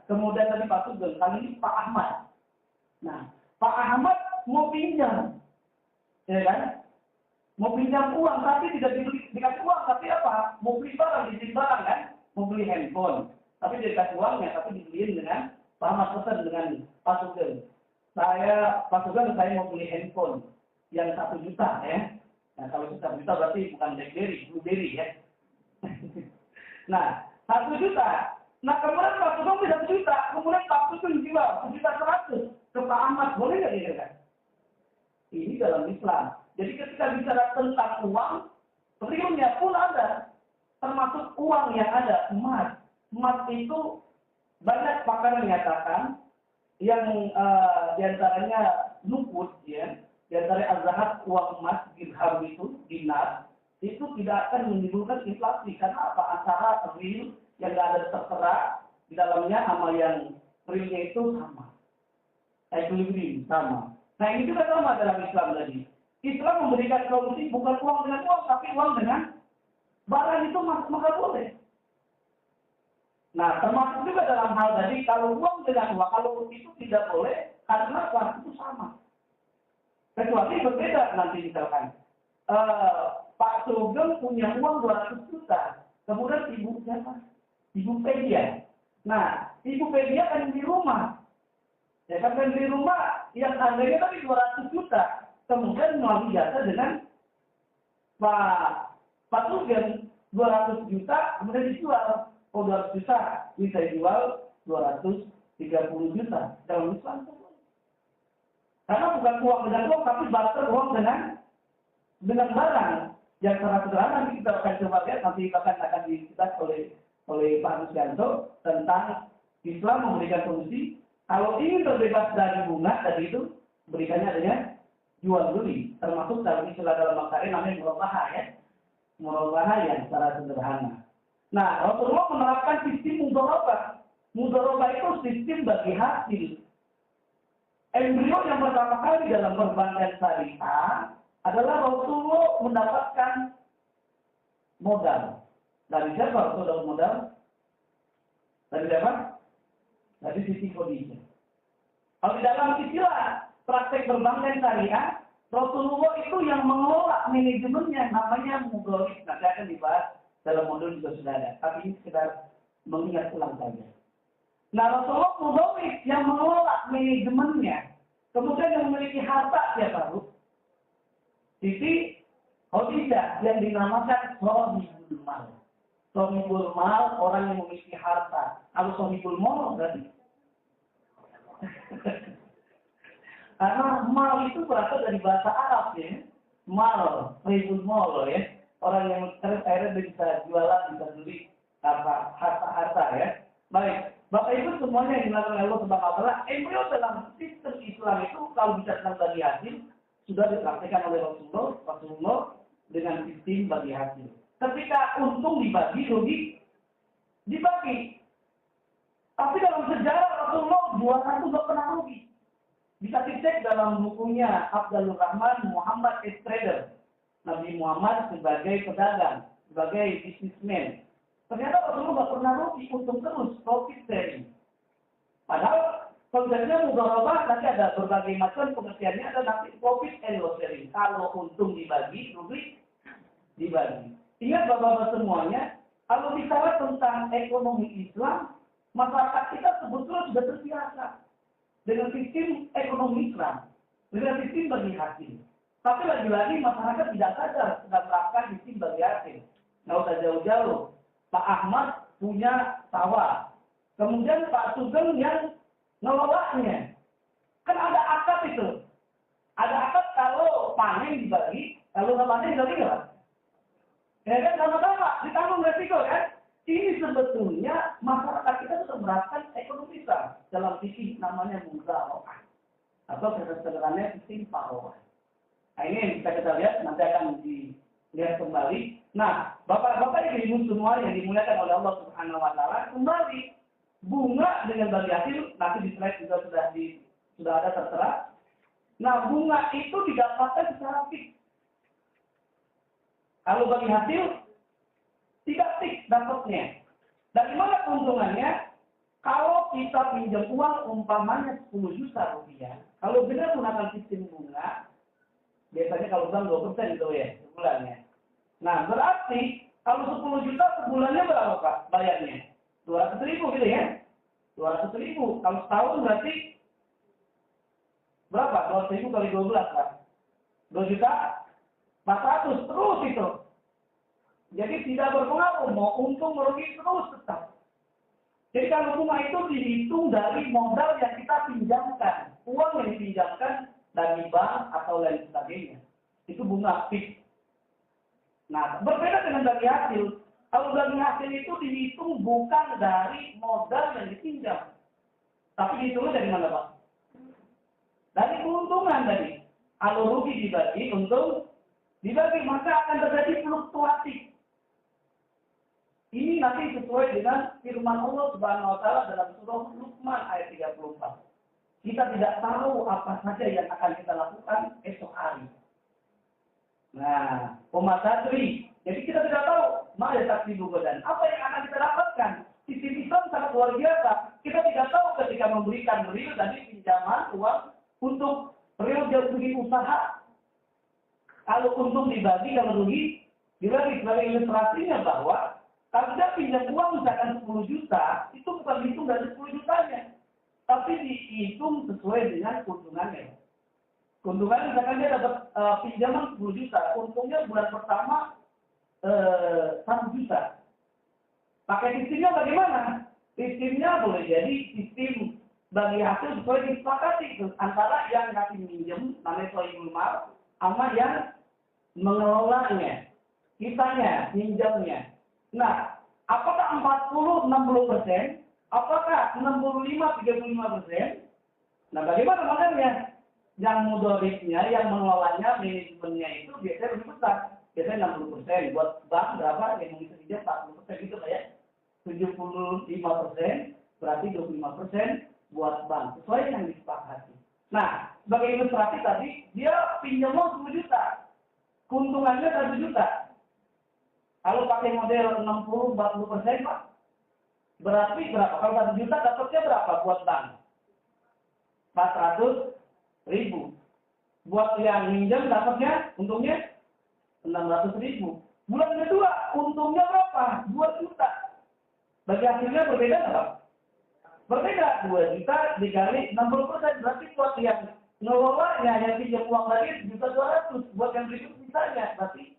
kemudian tadi Pak Sugeng, kali ini Pak Ahmad. Nah, Pak Ahmad mau pinjam, ya kan? Mau pinjam uang, tapi tidak dikasih uang, tapi apa? Mau beli barang, dibeli barang kan? Mau beli handphone, tapi tidak dikasih uangnya, tapi dibeliin dengan Pak Ahmad pesan dengan Pak Sugeng. Pak Sugeng, saya mau beli handphone yang 1 juta ya. Nah, kalau 1 juta berarti bukan BlackBerry, Blueberry ya. Nah, 1 juta. Nah, kemudian Pak Sugeng beli 1 juta, kemudian Pak Sugeng jual 1,1 juta ke Pak Ahmad, boleh nggak dikatakan? Ini dalam Islam. Jadi ketika bicara tentang uang, realnya pun ada. Termasuk uang yang ada, emas. Emas itu banyak pakar menyatakan yang diantaranya nukut, ya, diantaranya az-zahab, uang emas, dirham itu, dinar, itu tidak akan menimbulkan inflasi. Karena apa? Antara real yang nggak ada tertera di dalamnya sama yang realnya itu sama. Equilibrium sama. Nah ini juga sama dalam Islam tadi. Islam memberikan solusi bukan uang dengan uang, tapi uang dengan barang itu maka boleh. Nah termasuk juga dalam hal tadi, kalau uang dengan uang, kalau itu tidak boleh, karena uang itu sama. Kecuali berbeda nanti misalkan. Pak Sugeng punya uang 200 juta, kemudian ibu siapa? Ibu Pedia. Nah, Ibu Pedia kan di rumah. Ya kan di rumah yang harganya tadi 200 juta. Kemudian melalui jasa dengan Pak Sugeng 200 juta, kemudian dijual. Oh 200 juta, bisa dijual 230 juta. Dalam Islam itu. Karena bukan uang dengan uang, tapi barter uang dengan barang. Yang secara sederhana nanti kita akan coba lihat, nanti akan dikisah oleh Pak Rusganto tentang Islam memberikan solusi. Kalau ingin terbebas dari bunga tadi itu, berikannya adanya jual beli, termasuk dalam istilah dalam makarya namanya murabahah ya, murabahah yang secara sederhana. Nah, Rasulullah menerapkan sistem mudharabah. Mudharabah itu sistem bagi hasil. Embrio yang pertama kali dalam perbankan syariah adalah Rasulullah mendapatkan modal. Dari siapa Rasulullah modal? Dari siapa? Dari Siti Khadijah. Kalau di dalam istilah praktek perbankan syariah, Rasulullah itu yang mengelola manajemennya, namanya mudharib. Nanti akan dibahas dalam modul juga sudah ada. Tapi ini sekedar mengingat ulang saja. Nah, Rasulullah mudharib yang mengelola manajemennya. Kemudian yang memiliki harta siapa, Bu? Siti Khadijah yang dinamakan Shahibul Mal. Shahibul Mal, orang yang memiliki harta. Kalau Shahibul Mal berarti karena mal itu berasal dari bahasa Arab ya. Mal, ribul mal ya. Orang yang akhirnya bisa jualan, bisa beli harta-harta ya. Baik, Bapak Ibu semuanya yang dilakukan Allah Subhanahu wa taala, embrio dalam sistem Islam itu kalau bisa tentang bagi hasil sudah dipraktikkan oleh Rasulullah dengan sistem bagi hasil. Ketika untung dibagi, rugi dibagi. Tapi dalam sejarah Rasulullah jualan itu nggak pernah rugi. Bisa dicek dalam bukunya Abdul Rahman Muhammad Trader. Nabi Muhammad sebagai pedagang, sebagai bisnismen. Ternyata Rasulullah nggak pernah rugi, untung terus, profit sharing. Padahal konsepnya mudharabah nanti ada berbagai macam pengertiannya, ada nanti profit and loss sharing. Kalau untung dibagi, rugi dibagi. Ingat Bapak-Bapak semuanya, kalau bicara tentang ekonomi Islam, masyarakat kita sebetulnya sudah terbiasa dengan sistem ekonomi Islam, dengan sistem bagi hasil. Tapi lagi-lagi masyarakat tidak sadar sedang menerapkan sistem bagi hasil. Nggak usah jauh-jauh. Pak Ahmad punya sawah. Kemudian Pak Sugeng yang ngelolanya. Kan ada akad itu. Ada akad kalau panen dibagi, kalau nggak panen dibagi nggak? Ya kan sama-sama ditanggung resiko kan? Ini sebetulnya masyarakat kita sudah menerapkan ekonomi Islam dalam sisi namanya mudharabah atau sederhananya sistem paruah. Nah ini yang bisa kita lihat, nanti akan dilihat kembali. Nah, Bapak-Bapak Ibu semua yang dimuliakan oleh Allah Subhanahu wa taala, kembali bunga dengan bagi hasil nanti di slide juga sudah ada tertera. Nah, bunga itu didapatkan secara fix. Kalau bagi hasil tidak fix dapatnya. Dari mana keuntungannya? Kalau kita pinjam uang umpamanya 10 juta rupiah, kalau benar menggunakan sistem bunga, biasanya kalau bank 2% itu ya, sebulannya. Nah, berarti kalau 10 juta sebulannya berapa Pak bayarnya? 200.000 gitu ya. 200.000. Kalau setahun berarti berapa? 200.000 kali 12 Pak. 2 juta 400 terus itu. Jadi tidak berpengaruh, mau untung merugi terus tetap. Jadi kalau bunga itu dihitung dari modal yang kita pinjamkan, uang yang dipinjamkan dari bank atau lain sebagainya. Itu bunga fix. Nah, berbeda dengan dari hasil. Kalau dari hasil itu dihitung bukan dari modal yang dipinjam. Tapi dihitungnya dari mana, Pak? Dari keuntungan tadi. Kalau rugi dibagi, untung dibagi, maka akan terjadi fluktuatif. Ini nanti sesuai dengan firman Allah Subhanahu wa taala dalam surah Luqman ayat 34. Kita tidak tahu apa saja yang akan kita lakukan esok hari. Nah, pematadri. Jadi kita tidak tahu mana taksibu dan apa yang akan kita dapatkan. Sistem Islam sangat luar biasa. Kita tidak tahu ketika memberikan real tadi pinjaman uang untuk real jauh bikin usaha. Kalau untung dibagi, kalau rugi dibagi. Sebagai ilustrasinya bahwa kalau kita pinjam uang misalkan 10 juta, itu bukan dihitung dari 10 jutanya. Tapi dihitung sesuai dengan keuntungannya. Keuntungannya misalkan dia dapat pinjaman 10 juta, untungnya bulan pertama 1 juta. Pakai sistemnya bagaimana? Sistemnya boleh jadi sistem bagi hasil sesuai disepakati antara yang ngasih minjem, namanya sohibul mal, sama yang mengelolanya, kitanya, minjamnya. Nah, apakah 40-60%? Apakah 65-35%? Nah, bagaimana makanya? Yang mudoribnya, yang mengelolanya, manajemennya itu biasanya lebih besar. Biasanya 60%. Buat bank berapa? Yang bisa pinjam 40% gitu kayak 75%, berarti 25% buat bank. Sesuai yang disepakati. Nah, sebagai ilustrasi tadi, dia pinjam uang 10 juta. Keuntungannya 1 juta. Kalau pakai model 60-40%, Pak, berarti berapa? Kalau 1 juta dapatnya berapa buat bank? 400.000. Buat yang minjam dapatnya untungnya 600.000. Bulan kedua untungnya berapa? 2 juta. Bagi hasilnya berbeda nggak? Berbeda. 2 juta dikali 60%. Berarti buat yang ngelolanya yang pinjam uang lagi 1.200.000. Buat yang berikut misalnya berarti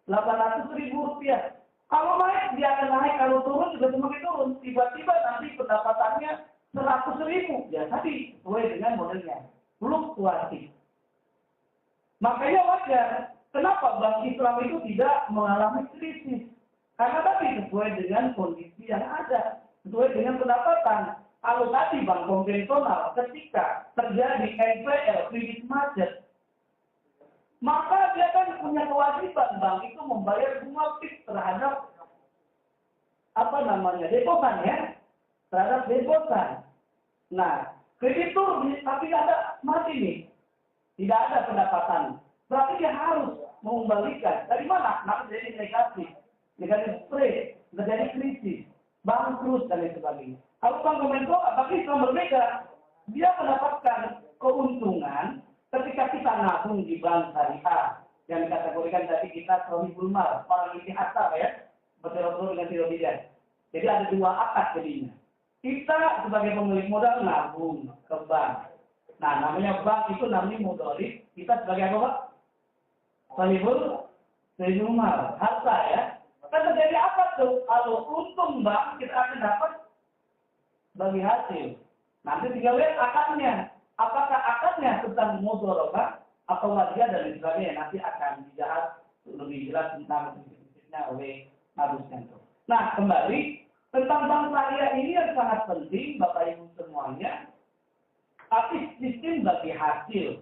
800.000 rupiah. Kalau naik, dia akan naik. Kalau turun, juga semakin turun. Tiba-tiba nanti pendapatannya 100.000. Ya tadi, sesuai dengan modelnya. Fluktuatif. Makanya wajar. Kenapa Bank Islam itu tidak mengalami krisis? Karena tadi sesuai dengan kondisi yang ada. Sesuai dengan pendapatan. Kalau tadi bank konvensional ketika terjadi NPL, kredit macet, maka dia kan punya kewajiban bank itu membayar bunga fix terhadap deposan ya, terhadap deposan. Nah, kreditur tapi ada mati nih, tidak ada pendapatan. Berarti dia harus mengembalikan. Dari mana? Nah, jadi negatif spread, terjadi krisis, bangkrut dan lain sebagainya. Kalau bank konvensional, bagi Islam berbeda, dia mendapatkan keuntungan ketika kita nabung di bank syariah yang dikategorikan tadi kita sohibul mal, orang ini harta ya, betul-betul dengan tidak. Jadi ada dua akad jadinya. Kita sebagai pemilik modal nabung ke bank. Nah, namanya bank itu namanya mudorib. Kita sebagai apa, Pak? Sohibul mal, harta ya. Kan terjadi apa tuh? Kalau untung bank kita akan dapat bagi hasil. Nanti tinggal lihat akadnya. Apakah akadnya tentang mudharabah atau wajah dan sebagainya, nanti akan dibahas lebih jelas tentang prinsipnya oleh Abu Sento. Nah, kembali tentang bank syariah ini yang sangat penting Bapak Ibu semuanya. Tapi sistem bagi hasil.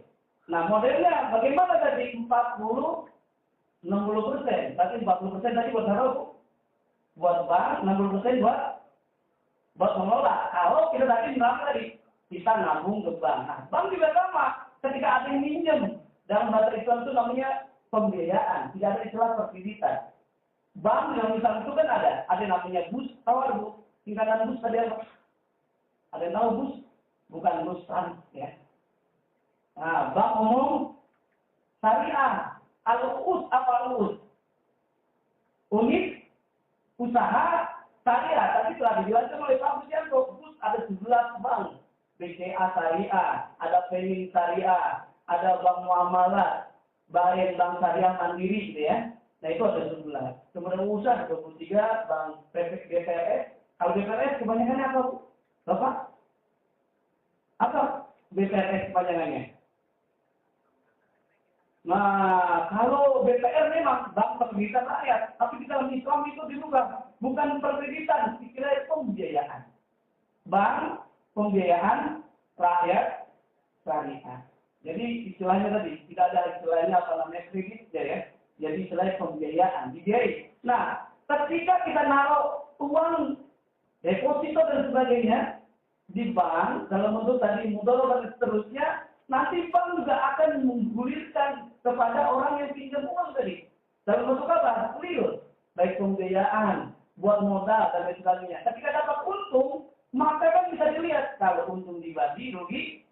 Nah, modelnya bagaimana tadi 40-60%. Tapi 40% tadi buat apa? Buat bank, 60% buat mengelola. Kalau kita tadi bilang tadi kita nabung ke bank. Nah, bank juga sama. Ketika ada yang minjem, dalam bahasa Islam itu namanya pembiayaan. Tidak ada istilah perkreditan. Bank yang misalnya itu kan ada yang namanya bus, tawar bu. Tingkatan bus tadi apa? Ada yang tahu bus? Bukan bus ya. Nah, bank umum syariah. Al-Uus apa Uus? Unit usaha syariah. Tadi telah dijelaskan oleh Pak Budianto. Bus ada 11 bank. BCA Syariah, ada Pening Syariah, ada Bank Muamalat, Bank Syariah Mandiri gitu ya. Nah itu ada 11. Kemudian usaha 23, Bank BPRS. Kalau BPRS kebanyakannya apa, Bu? Bapak? Apa BPRS kepanjangannya? Nah, kalau BPR memang Bank Perkreditan Rakyat, tapi di dalam Islam itu dirubah. Bukan perkreditan, dikira pembiayaan. Bank Pembiayaan Rakyat Syariah. Jadi istilahnya tadi, tidak ada istilahnya apa namanya kredit ya. Jadi istilahnya pembiayaan, dibiayai. Nah, ketika kita naruh uang deposito dan sebagainya di bank dalam bentuk tadi mudharabah dan seterusnya, nanti bank juga akan menggulirkan kepada orang yang pinjam uang tadi. Dalam bentuk apa? Real. Baik pembiayaan, buat modal dan lain sebagainya. Ketika dapat untung, maka kan bisa dilihat kalau untung dibagi, rugi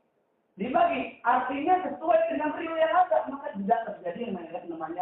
dibagi. Artinya sesuai dengan real yang ada, maka tidak terjadi yang namanya